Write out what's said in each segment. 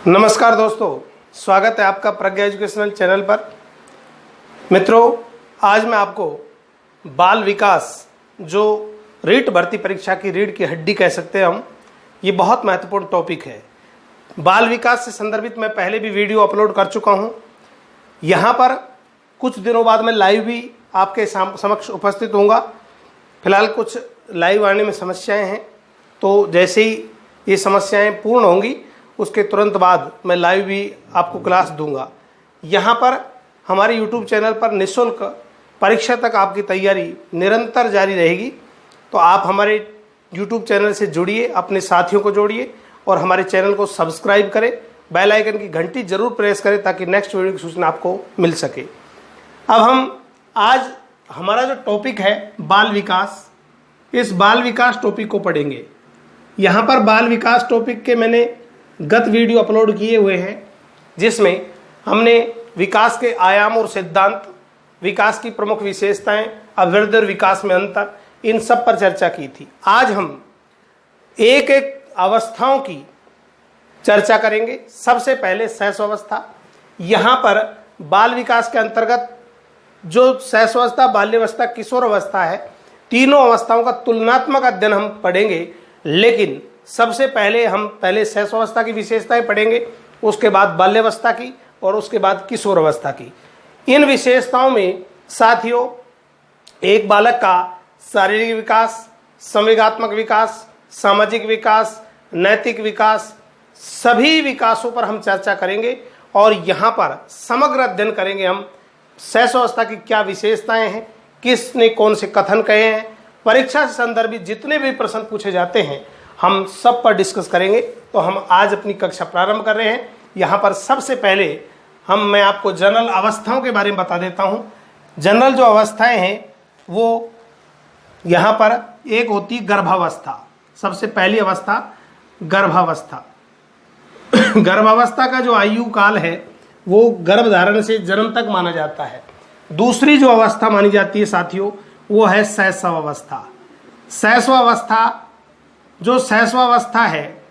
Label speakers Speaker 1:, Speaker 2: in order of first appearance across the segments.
Speaker 1: नमस्कार दोस्तों, स्वागत है आपका प्रज्ञा एजुकेशनल चैनल पर। मित्रों, आज मैं आपको बाल विकास, जो रीट भर्ती परीक्षा की रीढ़ की हड्डी कह सकते हैं हम, ये बहुत महत्वपूर्ण टॉपिक है। बाल विकास से संदर्भित मैं पहले भी वीडियो अपलोड कर चुका हूँ। यहाँ पर कुछ दिनों बाद मैं लाइव भी आपके समक्ष उपस्थित होऊंगा। फिलहाल कुछ लाइव आने में समस्याएं हैं, तो जैसे ही ये समस्याएं पूर्ण होंगी उसके तुरंत बाद मैं लाइव भी आपको क्लास दूंगा। यहाँ पर हमारे YouTube चैनल पर निःशुल्क परीक्षा तक आपकी तैयारी निरंतर जारी रहेगी। तो आप हमारे YouTube चैनल से जुड़िए, अपने साथियों को जोड़िए और हमारे चैनल को सब्सक्राइब करें। बेल आइकन की घंटी जरूर प्रेस करें ताकि नेक्स्ट वीडियो की सूचना आपको मिल सके। अब हम आज हमारा जो टॉपिक है बाल विकास, इस बाल विकास टॉपिक को पढ़ेंगे। यहाँ पर बाल विकास टॉपिक के मैंने गत वीडियो अपलोड किए हुए हैं, जिसमें हमने विकास के आयाम और सिद्धांत, विकास की प्रमुख विशेषताएं, अभिवृद्धि और विकास में अंतर, इन सब पर चर्चा की थी। आज हम एक एक अवस्थाओं की चर्चा करेंगे। सबसे पहले शैशवावस्था। यहाँ पर बाल विकास के अंतर्गत जो शैशवावस्था, बाल्यावस्था, किशोरावस्था है, तीनों अवस्थाओं का तुलनात्मक अध्ययन हम पढ़ेंगे। लेकिन सबसे पहले हम शैशवावस्था की विशेषताएं पढ़ेंगे, उसके बाद बाल्यावस्था की और उसके बाद किशोरावस्था की। इन विशेषताओं में साथियों, एक बालक का शारीरिक विकास, संवेगात्मक विकास, सामाजिक विकास, नैतिक विकास, सभी विकासों पर हम चर्चा करेंगे और यहाँ पर समग्र अध्ययन करेंगे हम शैशवावस्था की क्या विशेषताएं हैं, किसने कौन से कथन कहे हैं, परीक्षा से संदर्भित जितने भी प्रश्न पूछे जाते हैं हम सब पर डिस्कस करेंगे। तो हम आज अपनी कक्षा प्रारंभ कर रहे हैं। यहाँ पर सबसे पहले मैं आपको जनरल अवस्थाओं के बारे में बता देता हूँ। जनरल जो अवस्थाएं हैं वो यहाँ पर एक होती गर्भावस्था। सबसे पहली अवस्था गर्भावस्था। गर्भावस्था का जो आयु काल है वो गर्भधारण से जन्म तक माना जाता है। दूसरी जो अवस्था मानी जाती है साथियों, वो है शैशवावस्था। जो शैशवावस्था है,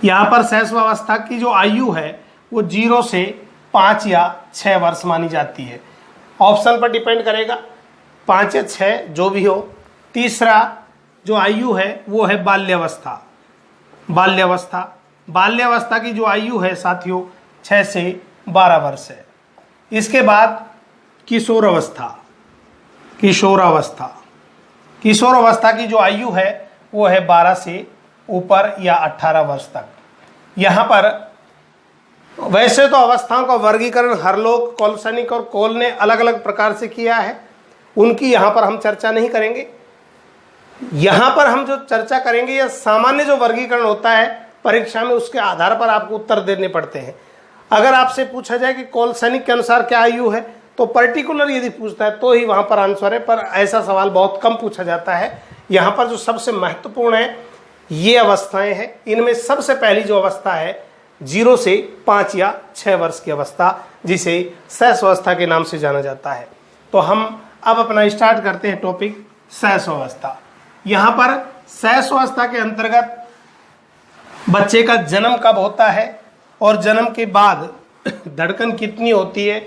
Speaker 1: यहाँ पर शैशवावस्था की जो आयु है वो 0 से 5 या 6 वर्ष मानी जाती है। ऑप्शन पर डिपेंड करेगा, 5 या 6 जो भी हो। तीसरा जो आयु है वो है बाल्यावस्था। बाल्यावस्था की जो आयु है साथियों 6 से 12 वर्ष है। इसके बाद किशोरावस्था की जो आयु है वो है 12 से ऊपर या 18 वर्ष तक। यहाँ पर वैसे तो अवस्थाओं का वर्गीकरण हरलोक, कोलसनिक और कोल ने अलग अलग प्रकार से किया है, उनकी यहाँ पर हम चर्चा नहीं करेंगे। यहाँ पर हम जो चर्चा करेंगे यह सामान्य जो वर्गीकरण होता है परीक्षा में, उसके आधार पर आपको उत्तर देने पड़ते हैं। अगर आपसे पूछा जाए कि कोलसनिक के अनुसार क्या आयु है, तो पर्टिकुलर यदि पूछता है तो ही वहाँ पर आंसर है, पर ऐसा सवाल बहुत कम पूछा जाता है। यहाँ पर जो सबसे महत्वपूर्ण है ये अवस्थाएं हैं। इनमें सबसे पहली जो अवस्था है 0 से 5 या 6 वर्ष की अवस्था, जिसे शैशवावस्था के नाम से जाना जाता है। तो हम अब अपना स्टार्ट करते हैं टॉपिक शैशवावस्था। यहाँ पर शैशवावस्था के अंतर्गत बच्चे का जन्म कब होता है और जन्म के बाद धड़कन कितनी होती है,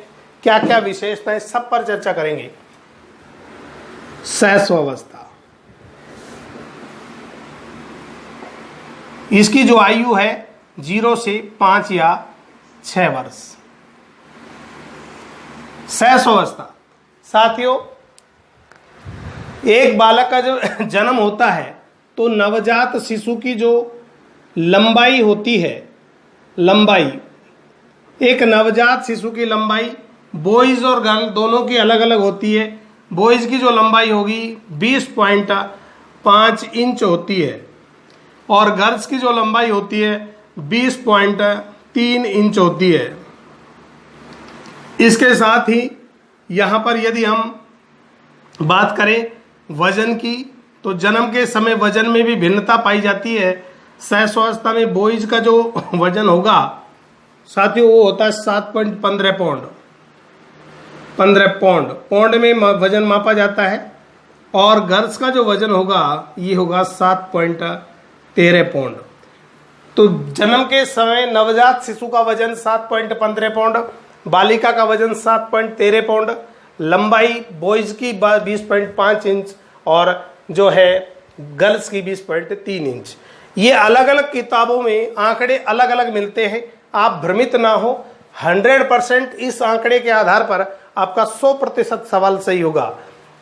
Speaker 1: क्या क्या विशेषताएं, सब पर चर्चा करेंगे। शैशवावस्था, इसकी जो आयु है 0 से 5 या 6 वर्ष। शैशवावस्था साथियों, एक बालक का जो जन्म होता है तो नवजात शिशु की जो लंबाई होती है, एक नवजात शिशु की लंबाई बॉयज और गर्ल दोनों की अलग अलग होती है। बॉयज की जो लंबाई होगी 20.5 इंच होती है और गर्ल्स की जो लंबाई होती है 20.3 इंच होती है। इसके साथ ही यहाँ पर यदि हम बात करें वजन की, तो जन्म के समय वजन में भी भिन्नता पाई जाती है। शैशवावस्था में बॉयज का जो वजन होगा साथियों वो होता है 7.15 पौंड। 15 पौंड में वजन मापा जाता है और गर्ल्स का जो वजन होगा ये होगा 7.13 पौंड। तो जन्म के समय नवजात शिशु का वजन 7.15 पाउंड, बालिका का वजन 7.13 पाउंड, लंबाई बॉयज की 20.5 इंच और जो है गर्ल्स की 20.3 इंच। ये अलग अलग किताबों में आंकड़े अलग अलग मिलते हैं, आप भ्रमित ना हो। 100% इस आंकड़े के आधार पर आपका 100% सवाल सही होगा।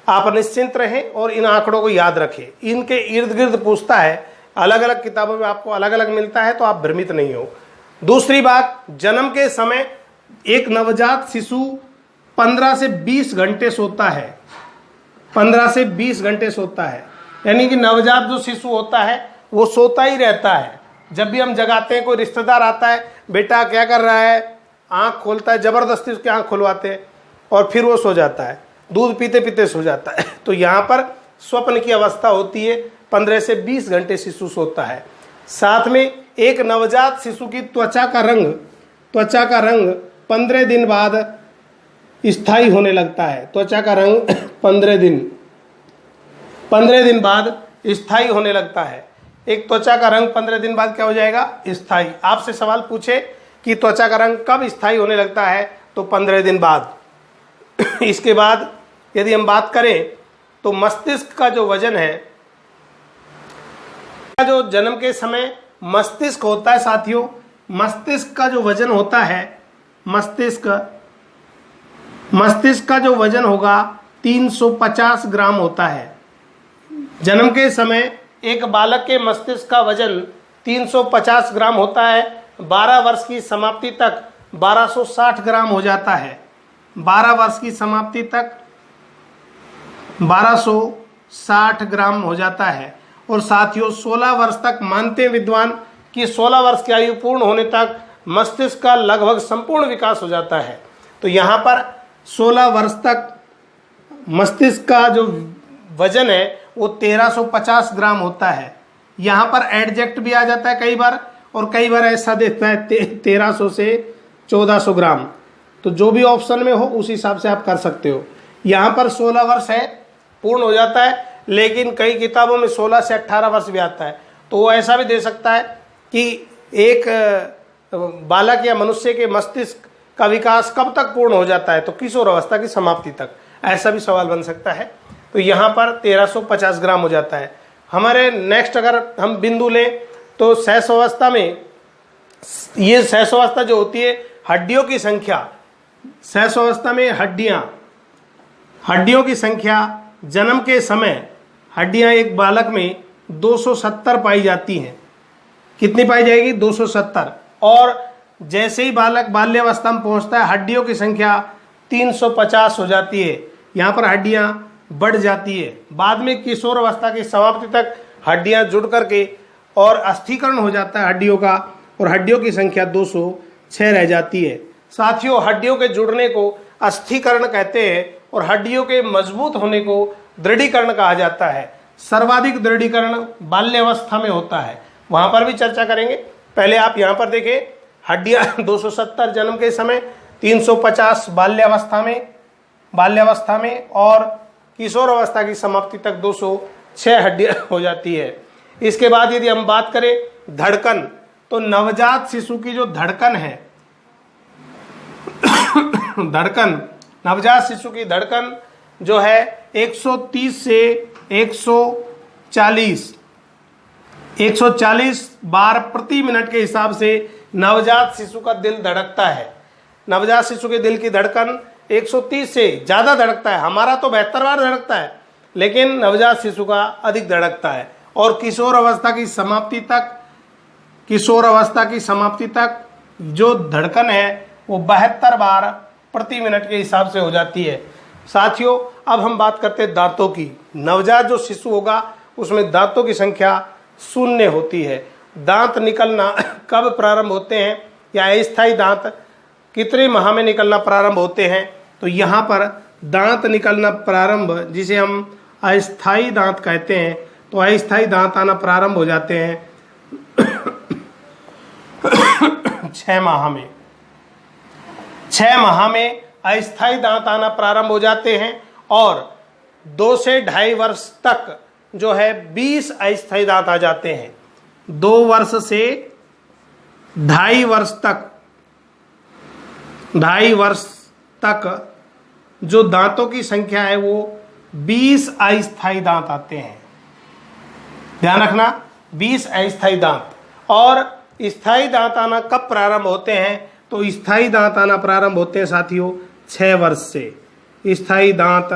Speaker 1: आप निश्चिंत रहें और इन आंकड़ों को याद रखें। इनके इर्द गिर्द पूछता है, अलग अलग किताबों में आपको अलग अलग मिलता है, तो आप भ्रमित नहीं हो। दूसरी बात, जन्म के समय एक नवजात शिशु 15 से 20 घंटे सोता है। 15 से 20 घंटे सोता है, यानी कि नवजात जो शिशु होता है वो सोता ही रहता है। जब भी हम जगाते हैं, कोई रिश्तेदार आता है, बेटा क्या कर रहा है, आंख खोलता है, जबरदस्ती उसकी आंख खुलवाते हैं और फिर वो सो जाता है, दूध पीते पीते सो जाता है। तो यहाँ पर स्वप्न की अवस्था होती है, 15 से 20 घंटे शिशु सोता है। साथ में एक नवजात शिशु की त्वचा का रंग 15 दिन बाद स्थायी होने लगता है। त्वचा का रंग 15 दिन बाद स्थायी होने लगता है। एक त्वचा का रंग 15 दिन बाद क्या हो जाएगा, स्थायी। आपसे सवाल पूछे कि त्वचा का रंग कब स्थायी होने लगता है, तो 15 दिन बाद। इसके बाद यदि हम बात करें तो मस्तिष्क का जो वजन है, जो जन्म के समय मस्तिष्क होता है साथियों, मस्तिष्क का जो वजन होता है, मस्तिष्क का जो वजन होगा 350 ग्राम होता है। जन्म के समय एक बालक के मस्तिष्क का वजन 350 ग्राम होता है। 12 वर्ष की समाप्ति तक 1260 ग्राम हो जाता है। 12 वर्ष की समाप्ति तक 1260 ग्राम हो जाता है। और साथियों 16 वर्ष तक मानते हैं विद्वान कि 16 वर्ष की आयु पूर्ण होने तक मस्तिष्क का लगभग संपूर्ण विकास हो जाता है। तो यहाँ पर 16 वर्ष तक मस्तिष्क का जो वजन है वो 1350 ग्राम होता है। यहाँ पर एडजेक्ट भी आ जाता है कई बार, और कई बार ऐसा देता है 1300 से 1400 ग्राम। तो जो भी ऑप्शन में हो उस हिसाब से आप कर सकते हो। यहाँ पर 16 वर्ष है, पूर्ण हो जाता है, लेकिन कई किताबों में 16 से 18 वर्ष भी आता है। तो वो ऐसा भी दे सकता है कि एक बालक या मनुष्य के मस्तिष्क का विकास कब तक पूर्ण हो जाता है, तो किशोर अवस्था की समाप्ति तक, ऐसा भी सवाल बन सकता है। तो यहाँ पर 1350 ग्राम हो जाता है। हमारे नेक्स्ट अगर हम बिंदु लें तो शैशवावस्था में, ये शैशवावस्था जो होती है, हड्डियों की संख्या, शैशवावस्था में हड्डियों की संख्या जन्म के समय हड्डियां एक बालक में 270 पाई जाती हैं। कितनी पाई जाएगी, 270। और जैसे ही बालक बाल्यावस्था में पहुंचता है, हड्डियों की संख्या 350 हो जाती है। यहाँ पर हड्डियां बढ़ जाती है। बाद में किशोर अवस्था की समाप्ति तक हड्डियां जुड़ करके और अस्थिकरण हो जाता है हड्डियों का, और हड्डियों की संख्या 206 रह जाती है। साथियों हड्डियों के जुड़ने को अस्थिकरण कहते हैं और हड्डियों के मजबूत होने को दृढ़ीकरण कहा जाता है। सर्वाधिक दृढ़ीकरण बाल्यावस्था में होता है, वहां पर भी चर्चा करेंगे। पहले आप यहाँ पर देखें, हड्डियां 270 जन्म के समय, 350 बाल्यावस्था में और किशोर अवस्था की समाप्ति तक 206 हड्डियां हो जाती है। इसके बाद यदि हम बात करें धड़कन, तो नवजात शिशु की जो धड़कन है, नवजात शिशु की धड़कन जो है 130 से 140 बार प्रति मिनट के हिसाब से नवजात शिशु का दिल धड़कता है। नवजात शिशु के दिल की धड़कन 130 से ज़्यादा धड़कता है। हमारा तो 72 बार धड़कता है, लेकिन नवजात शिशु का अधिक धड़कता है। और किशोर अवस्था की समाप्ति तक जो धड़कन है वो 72 बार प्रति मिनट के हिसाब से हो जाती है। साथियों अब हम बात करते हैं दांतों की। नवजात जो शिशु होगा उसमें दांतों की संख्या 0 होती है। दांत निकलना कब प्रारंभ होते हैं, या अस्थायी दांत कितने माह में निकलना प्रारंभ होते हैं, तो यहाँ पर दांत निकलना प्रारंभ, जिसे हम अस्थायी दांत कहते हैं, तो अस्थायी दांत आना प्रारंभ हो जाते हैं 6 माह में। 6 माह में अस्थायी दांत आना प्रारंभ हो जाते हैं और 2 से 2.5 वर्ष तक जो है 20 अस्थायी दांत आ जाते हैं। 2 वर्ष से 2.5 वर्ष तक जो दांतों की संख्या है वो 20 अस्थायी दांत आते हैं। ध्यान रखना, 20 अस्थायी दांत। और स्थायी दांत आना कब प्रारंभ होते हैं? तो स्थायी दांत आना प्रारंभ होते हैं साथियों 6 वर्ष से। स्थायी दांत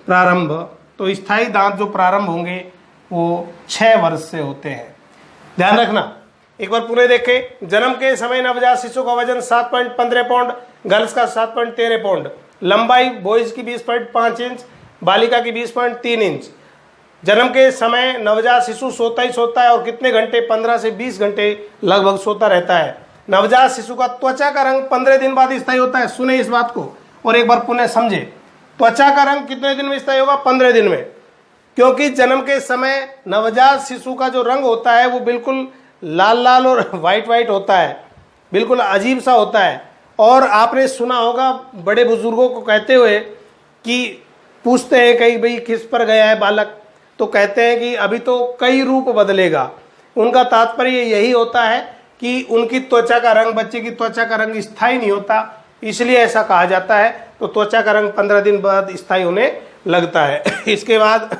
Speaker 1: प्रारंभ, तो स्थायी दांत जो प्रारंभ होंगे वो 6 वर्ष से होते हैं। ध्यान रखना, एक बार पूरे देखें। जन्म के समय नवजात शिशु का वजन 7.15 पाउंड, गर्ल्स का 7.13 पाउंड, लंबाई बॉयज की 20.5 इंच, बालिका की 20.3 इंच। जन्म के समय नवजात शिशु सोता ही सोता है और कितने घंटे? 15 से 20 घंटे लगभग सोता रहता है। नवजात शिशु का त्वचा का रंग 15 दिन बाद स्थायी होता है। सुने इस बात को और एक बार पुनः समझे। त्वचा का रंग कितने दिन में स्थायी होगा? 15 दिन में। क्योंकि जन्म के समय नवजात शिशु का जो रंग होता है वो बिल्कुल लाल लाल और वाइट वाइट होता है, बिल्कुल अजीब सा होता है। और आपने सुना होगा बड़े बुजुर्गों को कहते हुए कि पूछते हैं कहीं भाई किस पर गया है बालक, तो कहते हैं कि अभी तो कई रूप बदलेगा। उनका तात्पर्य यही होता है कि उनकी त्वचा का रंग, बच्चे की त्वचा का रंग स्थायी नहीं होता, इसलिए ऐसा कहा जाता है। तो त्वचा का रंग 15 दिन बाद स्थायी होने लगता है। इसके बाद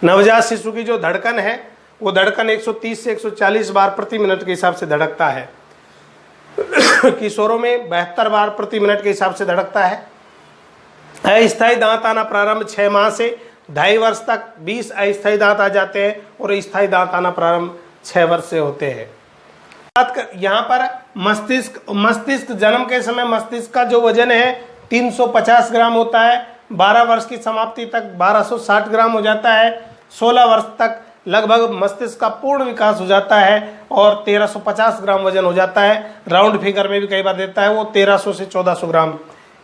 Speaker 1: नवजात शिशु की जो धड़कन है वो धड़कन 130 से 140 बार प्रति मिनट के हिसाब से धड़कता है। किशोरों में 72 बार प्रति मिनट के हिसाब से धड़कता है। अस्थायी दांत आना प्रारंभ 6 माह से 2.5 वर्ष तक 20 अस्थायी दांत आ जाते हैं और स्थायी दांत आना प्रारंभ 6 वर्ष से होते हैं। यहाँ पर मस्तिष्क जन्म के समय मस्तिष्क का जो वजन है 350 ग्राम होता है। 12 वर्ष की समाप्ति तक 1260 ग्राम हो जाता है। 16 वर्ष तक लगभग मस्तिष्क का पूर्ण विकास हो जाता है और 1350 ग्राम वजन हो जाता है। राउंड फिगर में भी कई बार देता है वो 1300 से 1400 ग्राम।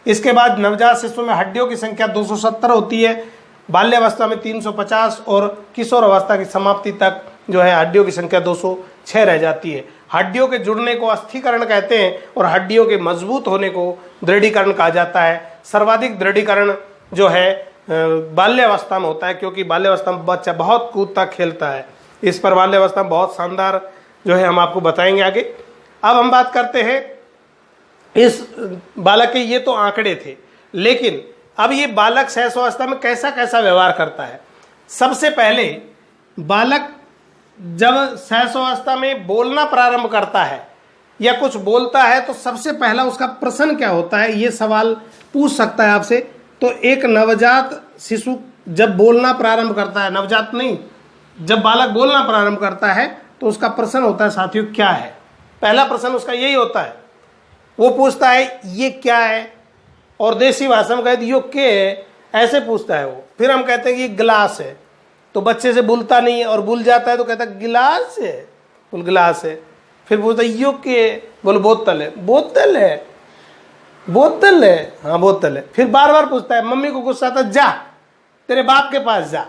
Speaker 1: इसके बाद नवजात शिशु में हड्डियों की संख्या 270 होती है। बाल्यावस्था में 350 और किशोर अवस्था की समाप्ति तक जो है हड्डियों की संख्या 206 रह जाती है। हड्डियों के जुड़ने को अस्थिकरण कहते हैं और हड्डियों के मजबूत होने को दृढ़ीकरण कहा जाता है। सर्वाधिक दृढ़ीकरण जो है बाल्यावस्था में होता है, क्योंकि बाल्यावस्था में बच्चा बहुत कूदता खेलता है। इस पर बाल्यावस्था में बहुत शानदार जो है हम आपको बताएंगे आगे। अब हम बात करते हैं इस बालक के, ये तो आंकड़े थे, लेकिन अब ये बालक शैशवावस्था में कैसा कैसा व्यवहार करता है। सबसे पहले बालक जब शैशवावस्था में बोलना प्रारंभ करता है या कुछ बोलता है तो सबसे पहला उसका प्रश्न क्या होता है, ये सवाल पूछ सकता है आपसे। तो एक नवजात शिशु जब बोलना प्रारंभ करता है, नवजात नहीं, जब बालक बोलना प्रारंभ करता है तो उसका प्रश्न होता है साथियों क्या है। पहला प्रश्न उसका यही होता है, वो पूछता है ये क्या है, और देसी भाषा में कहते यो के है, ऐसे पूछता है वो। फिर हम कहते हैं कि ये गिलास है, तो बच्चे से भूलता नहीं है और भूल जाता है तो कहता है गिलास है, बोल गिलास है। फिर पूछता है यो के, बोल बोतल है, बोतल है, बोतल है, हाँ बोतल है। फिर बार बार पूछता है, मम्मी को गुस्सा आता, जा तेरे बाप के पास जा।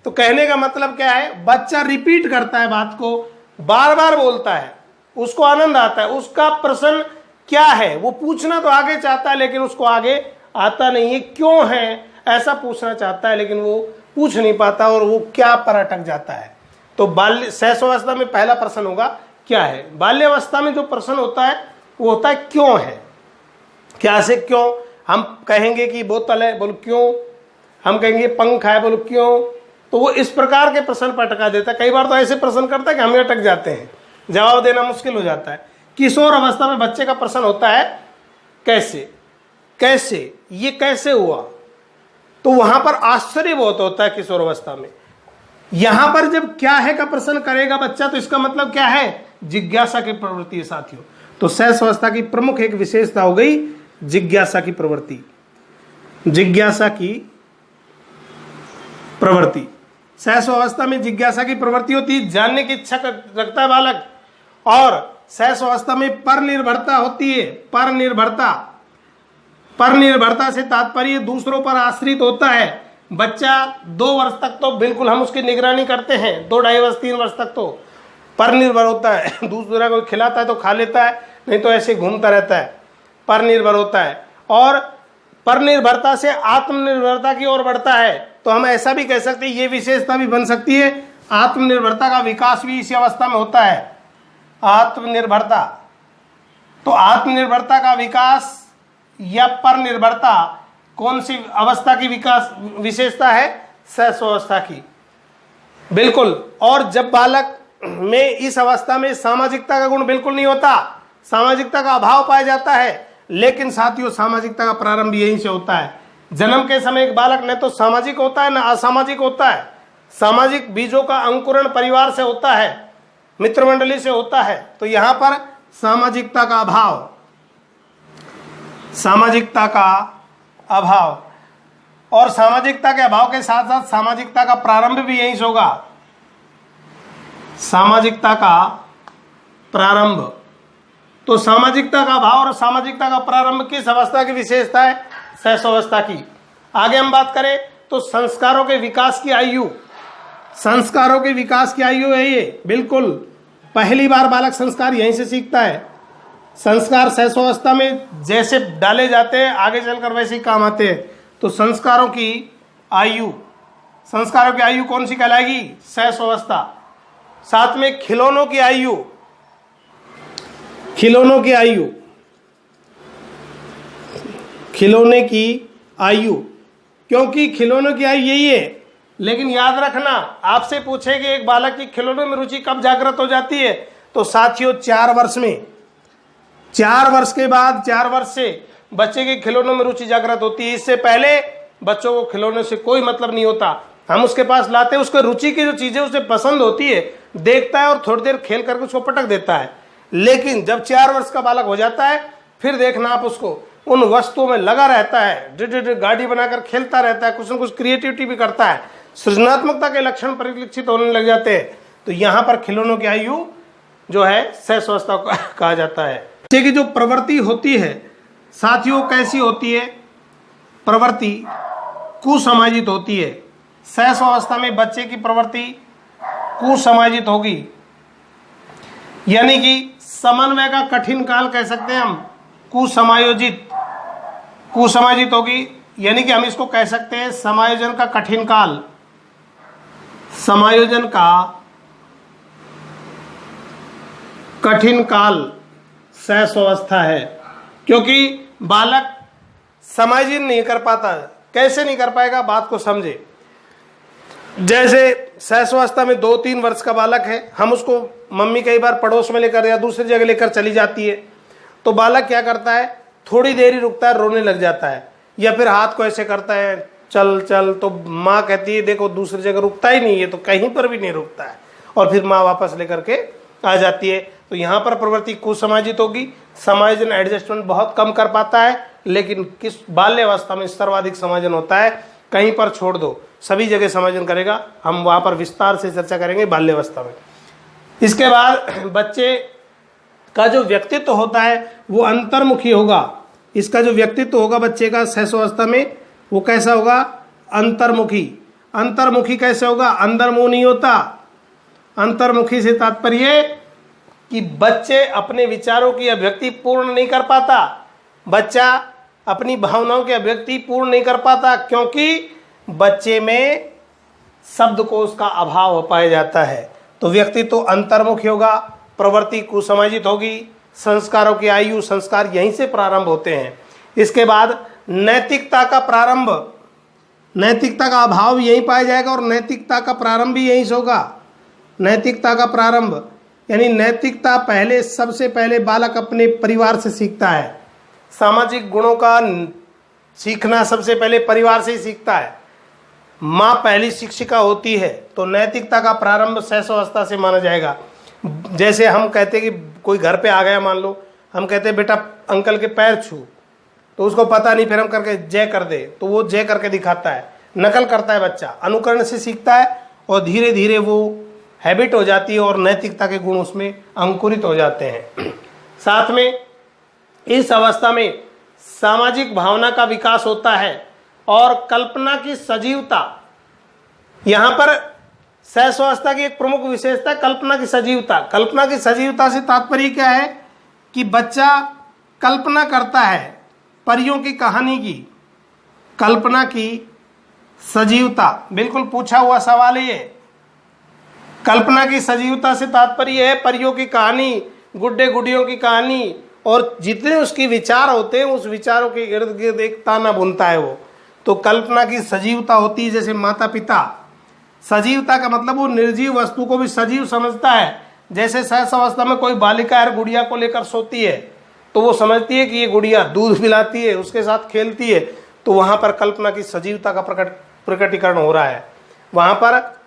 Speaker 1: तो कहने का मतलब क्या है, बच्चा रिपीट करता है बात को, बार बार बोलता है, उसको आनंद आता है। उसका प्रश्न क्या है, वो पूछना तो आगे चाहता है लेकिन उसको आगे आता नहीं है, क्यों है ऐसा पूछना चाहता है लेकिन वो पूछ नहीं पाता और वो क्या पर अटक जाता है। तो बाल्य शैशवावस्था में पहला प्रश्न होगा क्या है। बाल्यावस्था में जो प्रश्न होता है वो होता है क्यों है। क्या से क्यों, हम कहेंगे कि बोतल है, बोलो क्यों, हम कहेंगे पंखा है, बोलो क्यों। तो वो इस प्रकार के प्रश्न पर अटका देता है। कई बार तो ऐसे प्रश्न करता है कि हमें अटक जाते हैं, जवाब देना मुश्किल हो जाता है। किशोर अवस्था में बच्चे का प्रश्न होता है कैसे, कैसे, ये कैसे हुआ। तो वहां पर आश्चर्य बहुत होता है किशोर अवस्था में। यहां पर जब क्या है का प्रश्न करेगा बच्चा तो इसका मतलब क्या है, जिज्ञासा की प्रवृत्ति है साथियों। तो शैशवावस्था की प्रमुख एक विशेषता हो गई जिज्ञासा की प्रवृत्ति। जिज्ञासा की प्रवृत्ति, शैशवावस्था में जिज्ञासा की प्रवृत्ति होती है, जानने की इच्छा रखता है बालक। और शैशवावस्था में पर निर्भरता होती है, पर निर्भरता। पर निर्भरता से तात्पर्य दूसरों पर आश्रित होता है। बच्चा 2 वर्ष तक तो बिल्कुल हम उसकी निगरानी करते हैं, 2 ढाई वर्ष 3 वर्ष तक तो पर निर्भर होता है। दूसरा कोई खिलाता है तो खा लेता है, नहीं तो ऐसे घूमता रहता है, पर निर्भर होता है। और पर निर्भरता से आत्मनिर्भरता की ओर बढ़ता है। तो हम ऐसा भी कह सकते हैं, ये विशेषता भी बन सकती है, आत्मनिर्भरता का विकास भी इसी अवस्था में होता है। आत्मनिर्भरता। तो आत्मनिर्भरता का विकास या पर निर्भरता कौन सी अवस्था की विकास विशेषता है? शैशवावस्था की, बिल्कुल। और जब बालक में इस अवस्था में सामाजिकता का गुण बिल्कुल नहीं होता, सामाजिकता का अभाव पाया जाता है। लेकिन साथियों, सामाजिकता का प्रारंभ यहीं से होता है। जन्म के समय एक बालक न तो सामाजिक होता है न असामाजिक होता है। सामाजिक बीजों का अंकुरण परिवार से होता है, मित्र मंडली से होता है। तो यहां पर सामाजिकता का अभाव, सामाजिकता का अभाव, और सामाजिकता के अभाव के साथ साथ सामाजिकता का प्रारंभ भी यहीं से होगा। सामाजिकता का प्रारंभ, तो सामाजिकता का अभाव और सामाजिकता का प्रारंभ किस अवस्था की विशेषता है? शैशवावस्था की। आगे हम बात करें तो संस्कारों के विकास की आयु, संस्कारों के विकास की आयु है ये, बिल्कुल। पहली बार बालक संस्कार यहीं से सीखता है। संस्कार शैशवावस्था में जैसे डाले जाते हैं आगे चलकर वैसे ही काम आते हैं। तो संस्कारों की आयु, संस्कारों की आयु कौन सी कहलाएगी? शैशवावस्था। साथ में खिलौनों की आयु, खिलौनों की आयु, खिलौने की आयु, क्योंकि खिलौनों की आयु यही है। लेकिन याद रखना, आपसे पूछे कि एक बालक की खिलौनों में रुचि कब जागृत हो जाती है? तो साथियों 4 वर्ष में, 4 वर्ष के बाद, 4 वर्ष से बच्चे के खिलौनों में रुचि जागृत होती है। इससे पहले बच्चों को खिलौने से कोई मतलब नहीं होता। हम उसके पास लाते हैं, उसको रुचि की जो चीजें उसे पसंद होती है देखता है और थोड़ी देर खेल करके उसको पटक देता है। लेकिन जब 4 वर्ष का बालक हो जाता है, फिर देखना आप उसको उन वस्तुओं में लगा रहता है, गाड़ी बनाकर खेलता रहता है, कुछ न कुछ क्रिएटिविटी भी करता है, सृजनात्मकता के लक्षण परिलक्षित होने लग जाते हैं। तो यहाँ पर खिलौनों की आयु जो है शैशवावस्था कहा जाता है। बच्चे की जो प्रवृत्ति होती है साथियों, कैसी होती है? प्रवृत्ति कुसमाजित होती है। शैशवावस्था में बच्चे की प्रवृत्ति कुसमाजित होगी, यानी कि समन्वय का कठिन काल कह सकते हैं हम, कुसमायोजित, कुसमायोजित होगी। यानी कि हम इसको कह सकते हैं समायोजन का कठिन काल, समायोजन का कठिन काल शैशवावस्था है। क्योंकि बालक समायोजन नहीं कर पाता। कैसे नहीं कर पाएगा? बात को समझे। जैसे शैशवावस्था में 2-3 वर्ष का बालक है, हम उसको मम्मी कई बार पड़ोस में लेकर या दूसरी जगह लेकर चली जाती है, तो बालक क्या करता है? थोड़ी देर ही रुकता है, रोने लग जाता है, या फिर हाथ को ऐसे करता है, चल चल। तो माँ कहती है देखो दूसरी जगह रुकता ही नहीं है, तो कहीं पर भी नहीं रुकता है, और फिर माँ वापस लेकर के आ जाती है। तो यहाँ पर प्रवृत्ति कुसमाजित होगी। समायोजन एडजस्टमेंट बहुत कम कर पाता है, लेकिन किस बाल्यावस्था में सर्वाधिक समायोजन होता है। कहीं पर छोड़ दो, सभी जगह समायोजन करेगा। हम वहाँ पर विस्तार से चर्चा करेंगे बाल्यावस्था में। इसके बाद बच्चे का जो व्यक्तित्व होता है वो अंतर्मुखी होगा। इसका जो व्यक्तित्व होगा बच्चे का शैशवावस्था में, वो कैसा होगा? अंतर्मुखी। अंतर्मुखी कैसे होगा? अंदर मुंह नहीं होता। अंतर्मुखी से तात्पर्य कि बच्चे अपने विचारों की अभिव्यक्ति पूर्ण नहीं कर पाता। बच्चा अपनी भावनाओं की अभिव्यक्ति पूर्ण नहीं कर पाता, क्योंकि बच्चे में शब्दकोश का अभाव हो पाया जाता है। तो व्यक्तित्व तो अंतर्मुखी होगा, प्रवृत्ति कुसमाजित होगी, संस्कारों की आयु, संस्कार यहीं से प्रारंभ होते हैं। इसके बाद नैतिकता का प्रारंभ, नैतिकता का अभाव यहीं पाया जाएगा और नैतिकता का प्रारंभ भी यहीं से होगा। नैतिकता का प्रारंभ यानी नैतिकता पहले, सबसे पहले बालक अपने परिवार से सीखता है। सामाजिक गुणों का सीखना सबसे पहले परिवार से ही सीखता है। माँ पहली शिक्षिका होती है, तो नैतिकता का प्रारंभ शैशवावस्था से माना जाएगा। जैसे हम कहते हैं कि कोई घर पे आ गया, मान लो हम कहते हैं बेटा अंकल के पैर छू, तो उसको पता नहीं, फिर हम करके जय कर दे, तो वो जय करके दिखाता है, नकल करता है बच्चा, अनुकरण से सीखता है और धीरे धीरे वो हैबिट हो जाती है और नैतिकता के गुण उसमें अंकुरित हो जाते हैं। साथ में इस अवस्था में सामाजिक भावना का विकास होता है और कल्पना की सजीवता। यहाँ पर शैशवावस्था की एक प्रमुख विशेषता कल्पना की सजीवता। कल्पना की सजीवता से तात्पर्य क्या है कि बच्चा कल्पना करता है परियों की कहानी की। कल्पना की सजीवता बिल्कुल पूछा हुआ सवाल है ये। कल्पना की सजीवता से तात्पर्य है परियों की कहानी, गुड्डे गुडियों की कहानी, और जितने उसके विचार होते हैं उस विचारों के इर्द गिर्द एक ताना बुनता है वो। तो कल्पना की सजीवता होती है जैसे माता पिता। सजीवता का मतलब वो निर्जीव वस्तु को भी सजीव समझता है। जैसे सहस अवस्था में कोई बालिका है गुड़िया को लेकर सोती है तो वो समझती है कि ये गुड़िया दूध पिलाती है, उसके साथ खेलती है, तो वहां पर कल्पना की सजीवता का प्रकटीकरण हो रहा है। वहां पर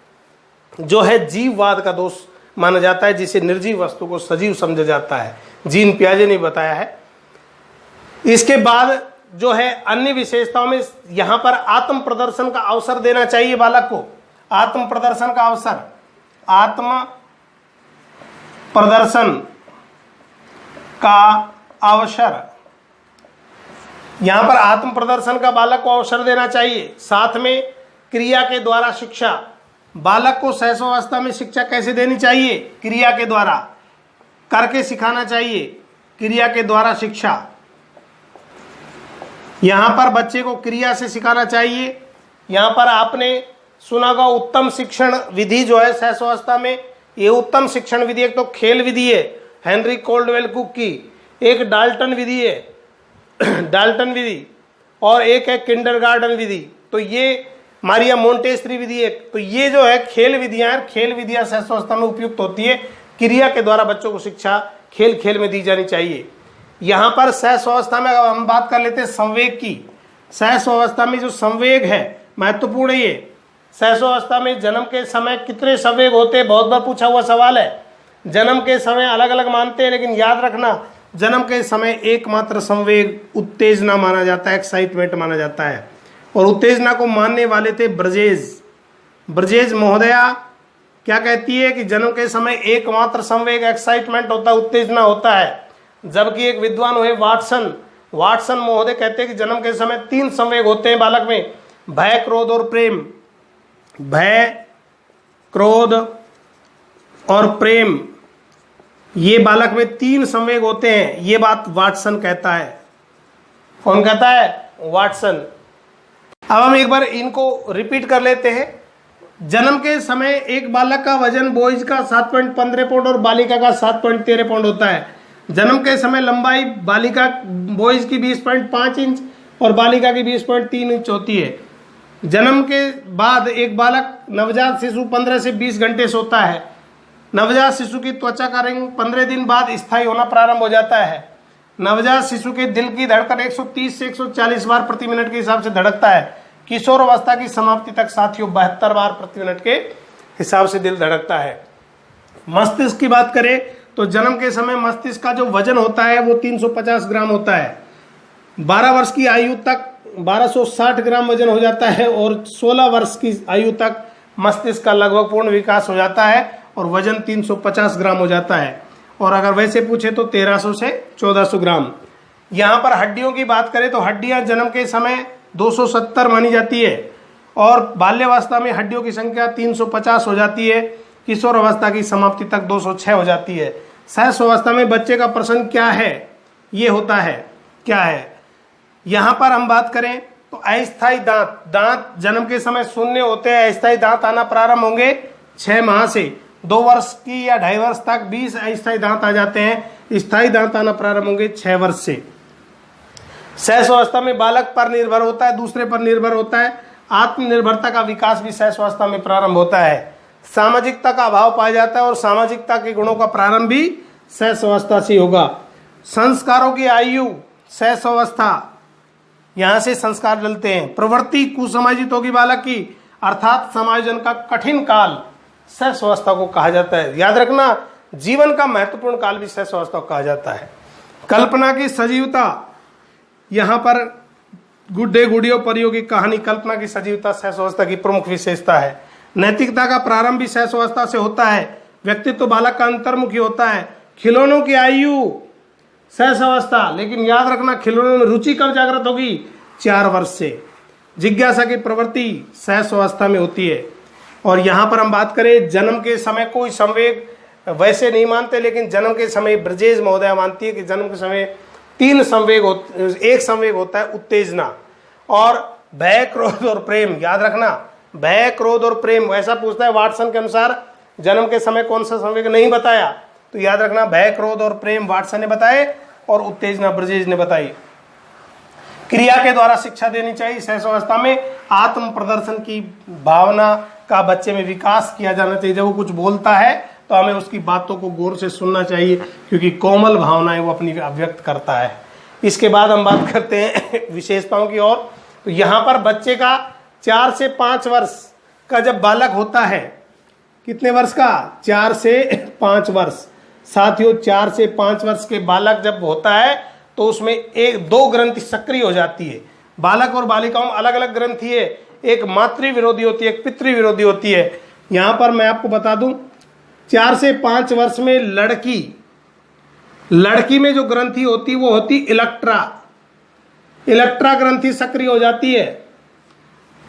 Speaker 1: जो है जीववाद का दोष माना जाता है, जिसे निर्जीव वस्तु को सजीव समझा जाता है। जीन पियाजे ने बताया है। इसके बाद जो है अन्य विशेषताओं में यहां पर आत्म प्रदर्शन का अवसर देना चाहिए बालक को। आत्म प्रदर्शन का अवसर, आत्म प्रदर्शन का अवसर, यहां पर आत्म प्रदर्शन का बालक को अवसर देना चाहिए। साथ में क्रिया के द्वारा शिक्षा। बालक को सहसवावस्था में शिक्षा कैसे देनी चाहिए? क्रिया के द्वारा, करके सिखाना चाहिए। क्रिया के द्वारा शिक्षा, यहां पर बच्चे को क्रिया से सिखाना चाहिए। यहां पर आपने सुना होगा उत्तम शिक्षण विधि जो है सहसवावस्था में, ये उत्तम शिक्षण विधि एक तो खेल विधि है हेनरी कोल्डवेल कुक की, एक डाल्टन विधि है डाल्टन विधि, और एक है किंडरगार्टन विधि। तो ये मारिया मोंटेसरी विधि है। तो ये जो है खेल विधियां, खेल विधियां सहसवावस्था में उपयुक्त होती है। क्रिया के द्वारा बच्चों को शिक्षा खेल खेल में दी जानी चाहिए। यहाँ पर सहसवावस्था में अगर हम बात कर लेते हैं संवेग की, सहसवावस्था में जो संवेग है महत्वपूर्ण है। ये सहसवावस्था में जन्म के समय कितने संवेग होते हैं, बहुत बार पूछा हुआ सवाल है। जन्म के समय अलग अलग मानते हैं, लेकिन याद रखना जन्म के समय एकमात्र संवेग उत्तेजना माना जाता है, एक्साइटमेंट माना जाता है। और उत्तेजना को मानने वाले थे ब्रजेज महोदया क्या कहती है कि जन्म के समय एकमात्र संवेग एक्साइटमेंट होता है, उत्तेजना होता है। जबकि एक विद्वान हुए वाटसन महोदय कहते हैं कि जन्म के समय 3 संवेग होते हैं बालक में, भय, क्रोध और प्रेम। भय, क्रोध और प्रेम, ये बालक में 3 संवेग होते हैं। ये बात वाटसन कहता है। कौन कहता है? वाटसन। अब हम एक बार इनको रिपीट कर लेते हैं। जन्म के समय एक बालक का वजन बॉयज का 7.15 पाउंड और बालिका का 7.13 पाउंड होता है। जन्म के समय लंबाई बालिका बॉयज की 20.5 इंच और बालिका की 20.3 इंच होती है। जन्म के बाद एक बालक नवजात शिशु 15 से 20 घंटे सोता है। नवजात शिशु की त्वचा का रंग 15 दिन बाद स्थायी होना प्रारंभ हो जाता है। नवजात शिशु के दिल की धड़कन 130 से 140 बार प्रति मिनट के हिसाब से धड़कता है। किशोर अवस्था की समाप्ति तक साथियों 72 बार प्रति मिनट के हिसाब से दिल धड़कता है। मस्तिष्क की बात करें तो जन्म के समय मस्तिष्क का जो वजन होता है वो 350 ग्राम होता है। 12 वर्ष की आयु तक 1260 ग्राम वजन हो जाता है और 16 वर्ष की आयु तक मस्तिष्क का लगभग पूर्ण विकास हो जाता है और वजन 350 ग्राम हो जाता है। और अगर वैसे पूछे तो 1300 से 1400 ग्राम। यहाँ पर हड्डियों की बात करें तो हड्डियां जन्म के समय 270 मानी जाती है और बाल्यावस्था में हड्डियों की संख्या 350 हो जाती है। किशोर अवस्था की समाप्ति तक 206 हो जाती है। सहस्वावस्था में बच्चे का प्रश्न क्या है, ये होता है क्या है। यहाँ पर हम बात करें तो अस्थायी दांत जन्म के समय शून्य होते हैं। अस्थायी दांत आना प्रारंभ होंगे 6 माह से। 2 वर्ष की या 2.5 वर्ष तक 20 अस्थायी दांत आ जाते हैं। स्थायी दांत आना प्रारंभ होंगे 6 वर्ष से। सहस्वावस्था में बालक पर निर्भर होता है, दूसरे पर निर्भर होता है। आत्मनिर्भरता का विकास भी सहस्वावस्था में प्रारंभ होता है। सामाजिकता का अभाव पाया जाता है और सामाजिकता के गुणों का प्रारंभ भी सहस्वावस्था से होगा। संस्कारों की आयु सहस्वावस्था, यहां से संस्कार डलते हैं। प्रवृत्ति कुसमाजित होगी बालक की, अर्थात समायोजन का कठिन काल सहस्वावस्था को कहा जाता है। याद रखना जीवन का महत्वपूर्ण काल भी सहस्वावस्था को कहा जाता है। कल्पना की सजीवता, यहाँ पर गुड्डे गुड़ियों परियों की कहानी, कल्पना की सजीवता सहस्वावस्था की प्रमुख विशेषता है। नैतिकता का प्रारंभ भी सहस्वावस्था से होता है। व्यक्तित्व बालक का अंतर्मुखी होता है। खिलौनों की आयु सहस्वावस्था, लेकिन याद रखना खिलौनों में रुचि कब जागृत होगी? 4 वर्ष से। जिज्ञासा की प्रवृत्ति सहस्वावस्था में होती है। और यहाँ पर हम बात करें जन्म के समय कोई संवेग वैसे नहीं मानते, लेकिन जन्म के समय ब्रजेश महोदया मानती है कि जन्म के समय 3 संवेग एक संवेग होता है उत्तेजना, और भय, क्रोध और प्रेम। याद रखना भय, क्रोध और प्रेम। ऐसा पूछता है वाटसन के अनुसार जन्म के समय कौन सा संवेग नहीं बताया, तो याद रखना भय, क्रोध और प्रेम वात्सल्य ने बताए और उत्तेजना ब्रजेश ने बताई। क्रिया के द्वारा शिक्षा देनी चाहिए। शैशवावस्था में आत्म प्रदर्शन की भावना का बच्चे में विकास किया जाना चाहिए। जब वो कुछ बोलता है तो हमें उसकी बातों को गौर से सुनना चाहिए, क्योंकि कोमल भावनाएं वो अपनी अभिव्यक्त करता है। इसके बाद हम बात करते हैं विशेषताओं की ओर। तो यहाँ पर बच्चे का 4 से 5 वर्ष का जब बालक होता है, कितने वर्ष का, 4 से 5 वर्ष। साथियों 4 से 5 वर्ष के बालक जब होता है तो उसमें एक 2 ग्रंथि सक्रिय हो जाती है। बालक और बालिकाओं में अलग अलग ग्रंथि है, एक मातृ विरोधी होती है, एक पितृ विरोधी होती है। यहां पर मैं आपको बता दूं 4 से 5 वर्ष में लड़की में जो ग्रंथि होती वो होती इलेक्ट्रा ग्रंथि सक्रिय हो जाती है।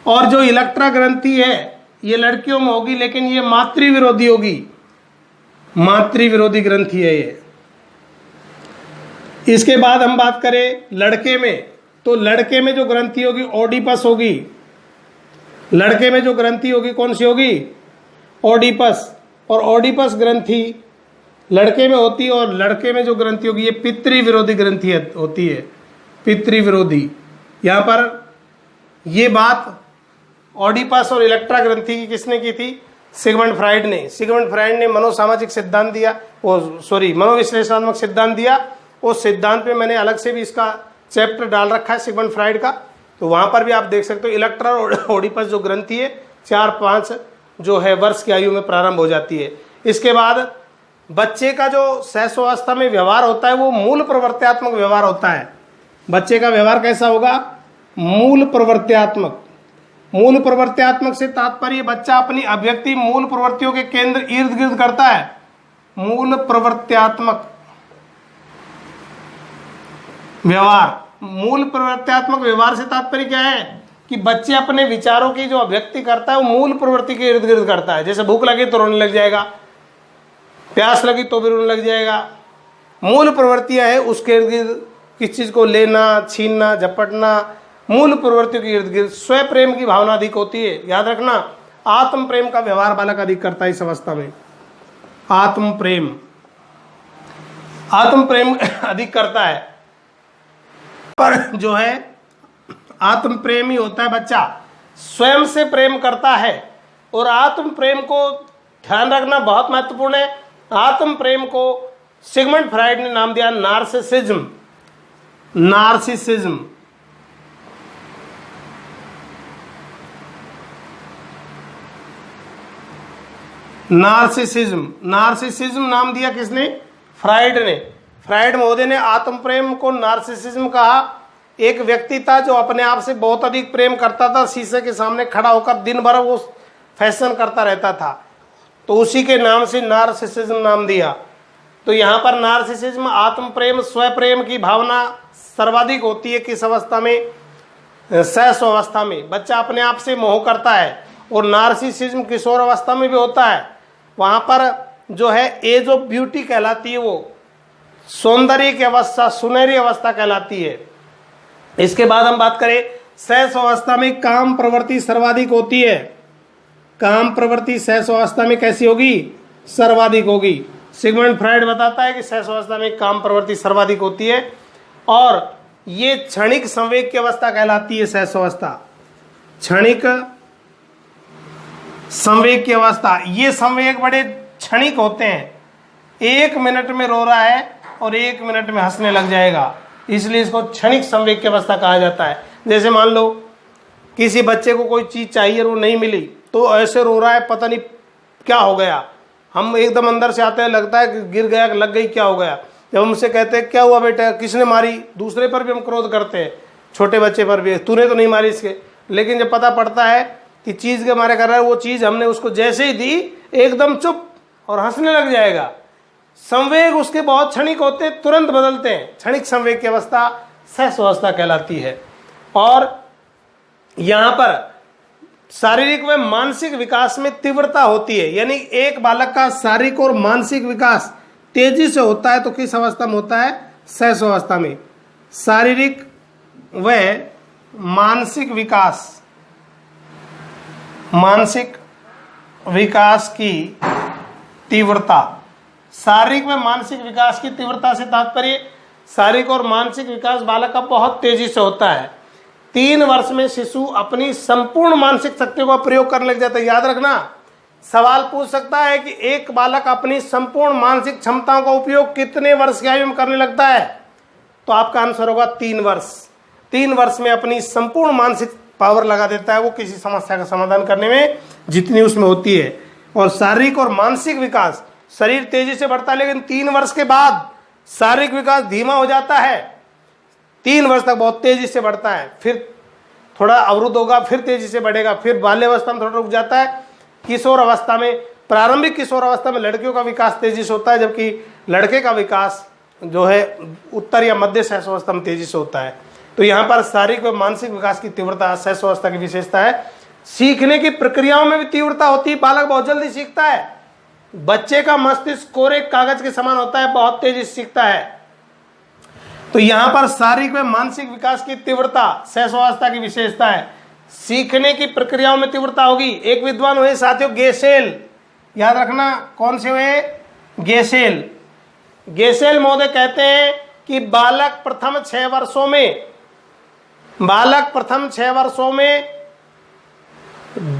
Speaker 1: और जो इलेक्ट्रा ग्रंथि है ये लड़कियों में होगी, लेकिन ये मातृ विरोधी होगी, मातृ विरोधी ग्रंथि है ये। इसके बाद हम बात करें लड़के में, तो लड़के में जो ग्रंथि होगी ओडिपस होगी। लड़के में जो ग्रंथि होगी कौन सी होगी, ओडिपस। और ओडिपस ग्रंथि लड़के में होती है, और लड़के में जो ग्रंथि होगी ये पितृ विरोधी ग्रंथि होती है, पितृ विरोधी। यहां पर ये बात ओडिपस और इलेक्ट्रा ग्रंथि की किसने की थी, सिगमंड फ्राइड ने। सिगमंड फ्राइड ने मनोसामाजिक सिद्धांत दिया, मनोविश्लेषणात्मक सिद्धांत दिया। उस सिद्धांत में मैंने अलग से भी इसका चैप्टर डाल रखा है सिगमंड फ्राइड का, तो वहां पर भी आप देख सकते हो। इलेक्ट्रा और ओडिपस जो ग्रंथि है 4-5 जो है वर्ष की आयु में प्रारंभ हो जाती है। इसके बाद बच्चे का जो शैशवावस्था में व्यवहार होता है वो मूल प्रवृत्त्यात्मक व्यवहार होता है। बच्चे का व्यवहार कैसा होगा, मूल प्रवृत्त्यात्मक। मूल प्रवृत्त्यात्मक से तात्पर्य बच्चा अपनी अभिव्यक्ति मूल प्रवृत्तियों के केंद्र इर्द गिर्द करता है। मूल प्रवृत्त्यात्मक व्यवहार, मूल प्रवृत्त्यात्मक व्यवहार से तात्पर्य क्या है कि बच्चे अपने विचारों की जो अभिव्यक्ति करता है वो मूल प्रवृत्ति के इर्द गिर्द करता है। जैसे भूख लगी तो रोने लग जाएगा, प्यास लगी तो भी रोने लग जाएगा। मूल प्रवृत्तियां है उसके इर्द गिर्द किस चीज को लेना, छीनना, झपटना, मूल प्रवृत्तियों के इर्द गिर्द स्व प्रेम की भावना अधिक होती है। याद रखना आत्म प्रेम का व्यवहार बालक अधिक करता है इस अवस्था में। आत्म प्रेम अधिक करता है। पर जो है आत्म प्रेम ही होता है, बच्चा स्वयं से प्रेम करता है। और आत्म प्रेम को ध्यान रखना बहुत महत्वपूर्ण है। आत्म प्रेम को सिगमंड फ्राइड ने नाम दिया नार्सिसिज्म। नार्सिसिज्म नाम दिया किसने, फ्राइड ने। फ्राइड महोदय ने आत्म प्रेम को नार्सिसिज्म कहा। एक व्यक्ति था जो अपने आप से बहुत अधिक प्रेम करता था, शीशे के सामने खड़ा होकर दिन भर वो फैशन करता रहता था, तो उसी के नाम से नार्सिसिज्म नाम दिया। तो यहाँ पर नार्सिसिज्म आत्म प्रेम स्व प्रेम की भावना सर्वाधिक होती है किस अवस्था में, शैशवावस्था में। बच्चा अपने आप से मोह करता है। और नार्सिसिज्म किशोर अवस्था में भी होता है। वहां पर जो है एज ऑफ ब्यूटी कहलाती है, वो सौंदर्य की अवस्था, सुनहरी अवस्था कहलाती है। इसके बाद हम बात करें शैशवावस्था में काम प्रवृत्ति सर्वाधिक होती है। काम प्रवृत्ति शैशवावस्था में कैसी होगी, सर्वाधिक होगी। सिगमंड फ्राइड बताता है कि शैशवावस्था में काम प्रवृत्ति सर्वाधिक होती है। और ये क्षणिक संवेग की अवस्था कहलाती है शैशवावस्था, क्षणिक संवेग की अवस्था। ये संवेग बड़े क्षणिक होते हैं, 1 मिनट में रो रहा है और 1 मिनट में हंसने लग जाएगा, इसलिए इसको क्षणिक संवेग की अवस्था कहा जाता है। जैसे मान लो किसी बच्चे को कोई चीज चाहिए और वो नहीं मिली, तो ऐसे रो रहा है, पता नहीं क्या हो गया। हम एकदम अंदर से आते हैं, लगता है कि गिर गया, लग गई, क्या हो गया। जब हमसे कहते हैं क्या हुआ बेटा, किसने मारी, दूसरे पर भी हम क्रोध करते हैं, छोटे बच्चे पर भी, तूने तो नहीं मारी इसके। लेकिन जब पता पड़ता है कि चीज के मारे कर रहा है, वो चीज हमने उसको जैसे ही दी एकदम चुप और हंसने लग जाएगा। संवेग उसके बहुत क्षणिक होते, तुरंत बदलते हैं। क्षणिक संवेग की अवस्था शैशवावस्था कहलाती है। और यहां पर शारीरिक व मानसिक विकास में तीव्रता होती है, यानी एक बालक का शारीरिक और मानसिक विकास तेजी से होता है तो किस अवस्था में होता है, शैशवावस्था में। शारीरिक व मानसिक विकास की तीव्रता। शारीरिक व मानसिक विकास की तीव्रता से तात्पर्य शारीरिक और मानसिक विकास बालक का बहुत तेजी से होता है। 3 वर्ष में शिशु अपनी संपूर्ण मानसिक शक्तियों का प्रयोग करने लग जाता है। याद रखना, सवाल पूछ सकता है कि एक बालक अपनी संपूर्ण मानसिक क्षमताओं का उपयोग कितने वर्ष की आयु में करने लगता है, तो आपका आंसर होगा 3 वर्ष। 3 वर्ष में अपनी संपूर्ण मानसिक पावर लगा देता है वो किसी समस्या का समाधान करने में जितनी उसमें होती है। और शारीरिक और मानसिक विकास, शरीर तेजी से बढ़ता है लेकिन 3 वर्ष के बाद शारीरिक विकास धीमा हो जाता है। 3 वर्ष तक बहुत तेजी से बढ़ता है, फिर थोड़ा अवरुद्ध होगा, फिर तेजी से बढ़ेगा, फिर बाल्यावस्था में थोड़ा रुक जाता है। किशोर अवस्था में, प्रारंभिक किशोर अवस्था में लड़कियों का विकास तेजी से होता है, जबकि लड़के का विकास जो है उत्तर या मध्य शैशवावस्था में तेजी से होता है। तो यहाँ पर शारीरिक व मानसिक विकास की तीव्रता शैशवावस्था की विशेषता है। सीखने की प्रक्रियाओं में भी तीव्रता होती है, बालक बहुत जल्दी सीखता है। बच्चे का मस्तिष्क कोरे कागज के समान होता है, बहुत तेजी से सीखता है। तो यहां पर शारीरिक व मानसिक विकास की तीव्रता शैशवावस्था की विशेषता है। सीखने की प्रक्रियाओं में तीव्रता होगी। एक विद्वान हुए साथियों गेसेल, याद रखना कौन से हुए, गेसेल। गेसेल महोदय कहते हैं कि बालक प्रथम 6 वर्षों में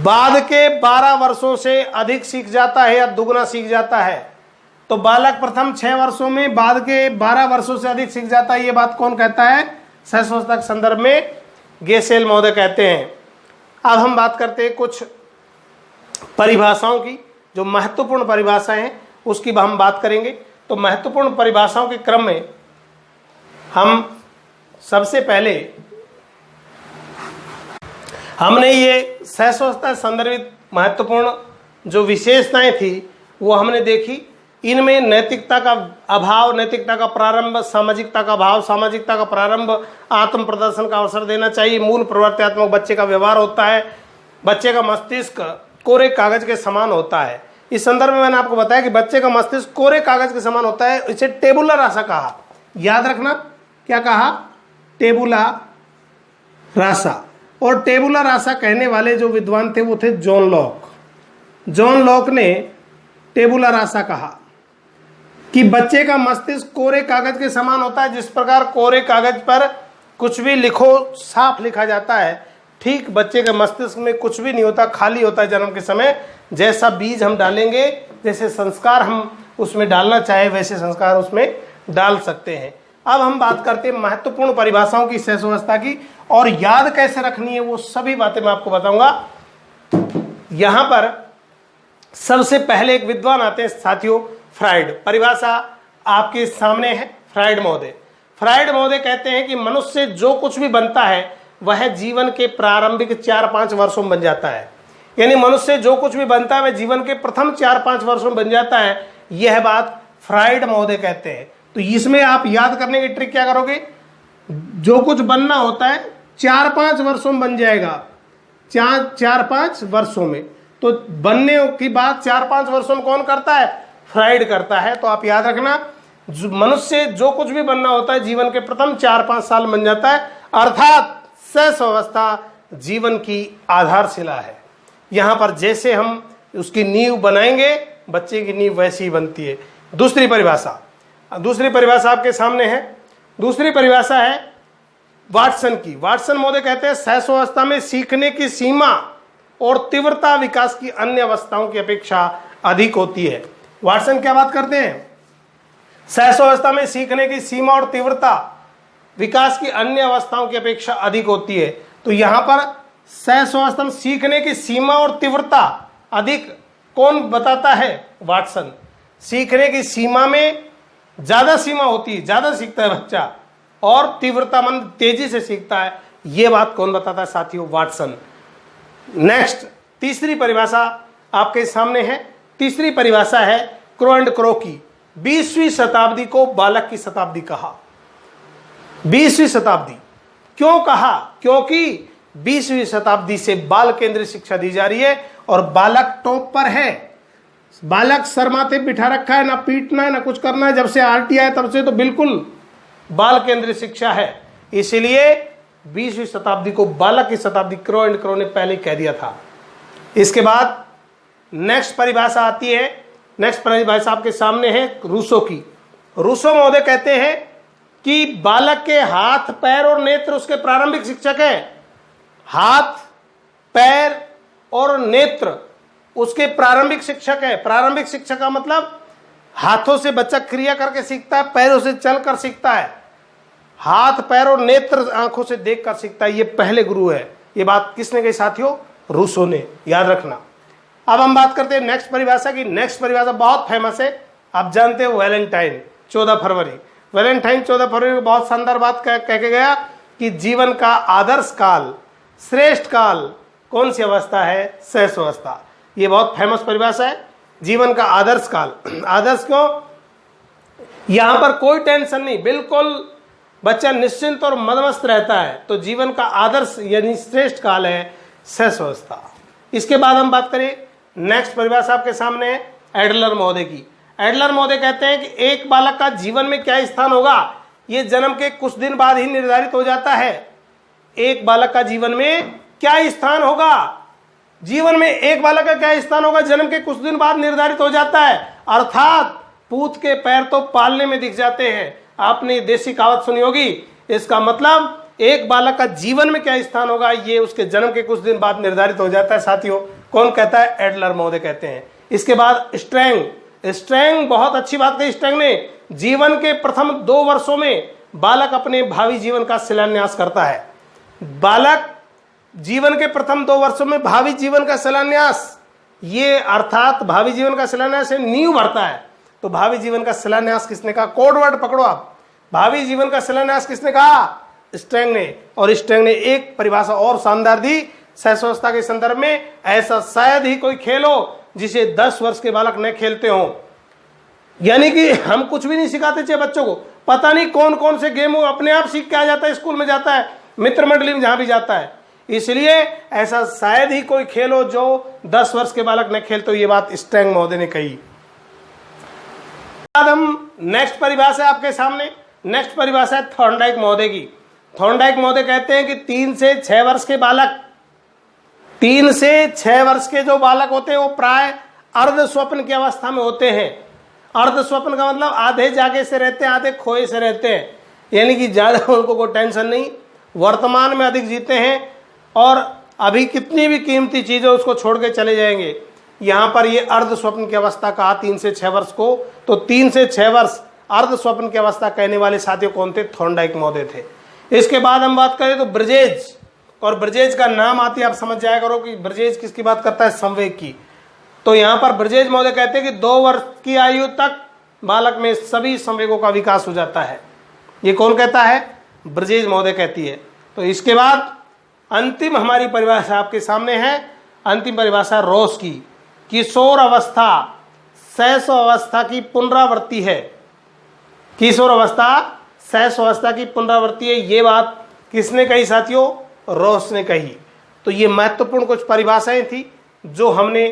Speaker 1: बाद के 12 वर्षों से अधिक सीख जाता है या दुगना सीख जाता है। तो बालक प्रथम 6 वर्षों में बाद के 12 वर्षों से अधिक सीख जाता है, ये बात कौन कहता है, शैशवावस्था के संदर्भ में गेसेल महोदय कहते हैं। अब हम बात करते हैं कुछ परिभाषाओं की, जो महत्वपूर्ण परिभाषाएं हैं उसकी हम बात करेंगे। तो महत्वपूर्ण परिभाषाओं के क्रम में हम सबसे पहले हमने ये शैशवावस्था संदर्भित महत्वपूर्ण जो विशेषताएं थी वो हमने देखी। इनमें नैतिकता का अभाव, नैतिकता का प्रारंभ, सामाजिकता का अभाव, सामाजिकता का प्रारंभ, आत्म प्रदर्शन का अवसर देना चाहिए, मूल प्रवृत्त्यात्मक बच्चे का व्यवहार होता है, बच्चे का मस्तिष्क कोरे कागज के समान होता है। इस संदर्भ में मैंने आपको बताया कि बच्चे का मस्तिष्क कोरे कागज के समान होता है, इसे टेबुला रासा कहा। याद रखना, क्या कहा, टेबुला रासा। और टेबुला रासा कहने वाले जो विद्वान थे वो थे जॉन लॉक। जॉन लॉक ने टेबुला रासा कहा कि बच्चे का मस्तिष्क कोरे कागज के समान होता है। जिस प्रकार कोरे कागज पर कुछ भी लिखो साफ लिखा जाता है, ठीक बच्चे के मस्तिष्क में कुछ भी नहीं होता, खाली होता है जन्म के समय। जैसा बीज हम डालेंगे, जैसे संस्कार हम उसमें डालना चाहे, वैसे संस्कार उसमें डाल सकते हैं। अब हम बात करते हैं महत्वपूर्ण परिभाषाओं की शैशवावस्था की, और याद कैसे रखनी है वो सभी बातें मैं आपको बताऊंगा। यहां पर सबसे पहले एक विद्वान आते हैं साथियों, फ्राइड। परिभाषा आपके सामने है, फ्राइड महोदय। फ्राइड महोदय कहते हैं कि मनुष्य जो कुछ भी बनता है वह जीवन के प्रारंभिक 4-5 वर्षों में बन जाता है। यानी मनुष्य जो कुछ भी बनता है वह जीवन के प्रथम 4-5 वर्षों में बन जाता है, यह बात फ्राइड महोदय कहते हैं। तो इसमें आप याद करने की ट्रिक क्या करोगे, जो कुछ बनना होता है 4-5 वर्षों में बन जाएगा, 4-5 वर्षों में। तो बनने की बात 4-5 वर्षों में कौन करता है, फ्राइड करता है। तो आप याद रखना, मनुष्य जो कुछ भी बनना होता है जीवन के प्रथम 4-5 साल बन जाता है, अर्थात शैशवावस्था जीवन की आधारशिला है। यहां पर जैसे हम उसकी नींव बनाएंगे, बच्चे की नींव वैसी ही बनती है। दूसरी परिभाषा आपके सामने है। दूसरी परिभाषा है वाटसन की। वाटसन महोदय कहते हैं शैशवावस्था में सीखने की सीमा और तीव्रता विकास की अन्य अवस्थाओं की अपेक्षा अधिक होती है। वाटसन क्या बात करते हैं, शैशवावस्था में सीखने की सीमा और तीव्रता विकास की अन्य अवस्थाओं की अपेक्षा अधिक होती है। तो यहां पर शैशवावस्था में सीखने की सीमा और तीव्रता अधिक कौन बताता है, वाटसन। सीखने की सीमा में ज्यादा सीमा होती है, ज्यादा सीखता है बच्चा, और तीव्रता मन तेजी से सीखता है, यह बात कौन बताता है साथियों, वाटसन। नेक्स्ट तीसरी परिभाषा आपके सामने है। तीसरी परिभाषा है क्रो एंड क्रो की। 20वीं शताब्दी को बालक की शताब्दी कहा। 20वीं शताब्दी क्यों कहा, क्योंकि 20वीं शताब्दी से बाल केंद्रित शिक्षा दी जा रही है और बालक टॉप पर है। बालक सर माथे बिठा रखा है, ना पीटना है ना कुछ करना है। जब से आरटी आया तब से तो बिल्कुल बाल केंद्रित शिक्षा है। इसलिए 20वीं शताब्दी को बालक की शताब्दी क्रो एंड क्रो ने पहले कह दिया था। इसके बाद नेक्स्ट परिभाषा आती है नेक्स्ट परिभाषा आपके सामने है रूसो की। रूसो महोदय कहते हैं कि बालक के हाथ, पैर और नेत्र उसके प्रारंभिक शिक्षक है। हाथ, पैर और नेत्र उसके प्रारंभिक शिक्षक है। प्रारंभिक शिक्षक का मतलब हाथों से बच्चा क्रिया करके सीखता है, पैरों से चलकर सीखता है। हाथ, पैर और नेत्र आंखों से देखकर सीखता है, ये पहले गुरु है। ये बात किसने कही साथियों? रूसो ने, याद रखना। अब हम बात करते हैं नेक्स्ट परिभाषा की। नेक्स्ट परिभाषा बहुत फेमस है, आप जानते हो, वैलेंटाइन 14 फरवरी। वैलेंटाइन 14 फरवरी को बहुत शानदार बात कह के गया कि जीवन का आदर्श काल, श्रेष्ठ काल कौन सी अवस्था है? शैशव अवस्था। ये बहुत फेमस परिभाषा है, जीवन का आदर्श काल। आदर्श क्यों? यहां पर कोई टेंशन नहीं, बिल्कुल बच्चा निश्चिंत और मदमस्त रहता है। तो जीवन का आदर्श यानी श्रेष्ठ काल है शैशव अवस्था। इसके बाद हम बात करें, नेक्स्ट परिभाषा आपके सामने है एडलर महोदय की। एडलर महोदय कहते हैं कि एक बालक का जीवन में क्या स्थान होगा, यह जन्म के कुछ दिन बाद ही निर्धारित हो जाता है। एक बालक का जीवन में क्या स्थान होगा, जीवन में एक बालक का क्या स्थान होगा, जन्म के कुछ दिन बाद निर्धारित हो जाता है। अर्थात पूत के पैर तो पालने में दिख जाते हैं। आपने देसी कहावत सुनी होगी, इसका मतलब एक बालक का जीवन में क्या स्थान होगा, ये उसके जन्म के कुछ दिन बाद निर्धारित हो जाता है साथियों। कौन कहता है? एडलर महोदय कहते हैं। इसके बाद स्ट्रैंग बहुत अच्छी बात कही स्ट्रैंग ने। जीवन के प्रथम 2 वर्षों में बालक अपने भावी जीवन का शिलान्यास करता है। बालक जीवन के प्रथम 2 वर्षों में भावी जीवन का शिलान्यास, ये अर्थात भावी जीवन का शिलान्यास नींव भरता है। तो भावी जीवन का शिलान्यास किसने कहा? कोड वर्ड पकड़ो आप, भावी जीवन का शिलान्यास किसने कहा? स्ट्रैंग ने। और स्ट्रैंग ने एक परिभाषा और शानदार दी शैशवावस्था के संदर्भ में, ऐसा शायद ही कोई खेल हो जिसे 10 वर्ष के बालक न खेलते हो। यानी कि हम कुछ भी नहीं सिखाते थे बच्चों को, पता नहीं कौन कौन से गेम अपने आप सीख के आ जाता है, स्कूल में जाता है, मित्र मंडली में जहां भी जाता है। इसलिए ऐसा शायद ही कोई खेल हो जो 10 वर्ष के बालक न खेलते हो। ये बात स्ट्रैंग महोदय ने कही। बाद हम नेक्स्ट परिभाषा आपके सामने, नेक्स्ट परिभाषा है थॉर्नडाइक महोदय की। थॉर्नडाइक महोदय कहते हैं कि 3 से 6 वर्ष के बालक, 3 से 6 वर्ष के जो बालक होते हैं वो प्राय अर्ध स्वप्न की अवस्था में होते हैं। अर्ध स्वप्न का मतलब आधे जागे से रहते हैं, आधे खोए से रहते हैं। यानी कि ज्यादा उनको कोई टेंशन नहीं, वर्तमान में अधिक जीते हैं और अभी कितनी भी कीमती चीजें उसको छोड़ के चले जाएंगे। यहां पर ये अर्ध स्वप्न की अवस्था कहा 3 से 6 वर्ष को। तो 3 से 6 वर्ष अर्ध स्वप्न की अवस्था कहने वाले साथियों कौन थे? थॉर्नडाइक महोदय थे। इसके बाद हम बात करें तो ब्रजेज, और ब्रजेज का नाम आती है आप समझ जाया करो कि ब्रजेज किसकी बात करता है? संवेग की। तो यहां पर ब्रजेज महोदय कहते हैं कि 2 वर्ष की आयु तक बालक में सभी संवेगों का विकास हो जाता है। ये कौन कहता है? ब्रजेज महोदय कहती है। तो इसके बाद अंतिम हमारी परिभाषा आपके सामने है, अंतिम परिभाषा रोस की। किशोर अवस्था शैशव अवस्था की पुनरावृत्ति है। किशोर अवस्था शैशव अवस्था की पुनरावृत्ति है। ये बात किसने कही साथियों? रोस ने कही। तो ये महत्वपूर्ण कुछ परिभाषाएं थी जो हमने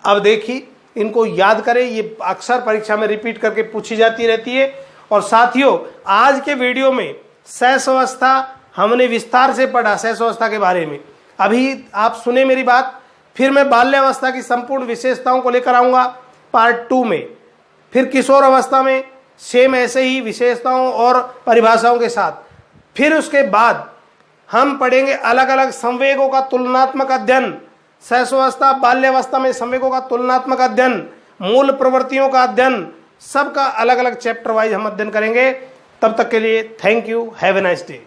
Speaker 1: अब देखी, इनको याद करें। ये अक्सर परीक्षा में रिपीट करके पूछी जाती रहती है। और साथियों आज के वीडियो में शैशव अवस्था हमने विस्तार से पढ़ा, शैशव अवस्था के बारे में। अभी आप सुने मेरी बात, फिर मैं बाल्यावस्था की संपूर्ण विशेषताओं को लेकर आऊंगा पार्ट 2 में। फिर किशोर अवस्था में सेम ऐसे ही विशेषताओं और परिभाषाओं के साथ। फिर उसके बाद हम पढ़ेंगे अलग अलग संवेगों का तुलनात्मक अध्ययन, शैशवावस्था बाल्यावस्था में संवेगों का तुलनात्मक अध्ययन, मूल प्रवृत्तियों का अध्ययन, सबका अलग अलग चैप्टर वाइज हम अध्ययन करेंगे। तब तक के लिए thank you, have a nice day.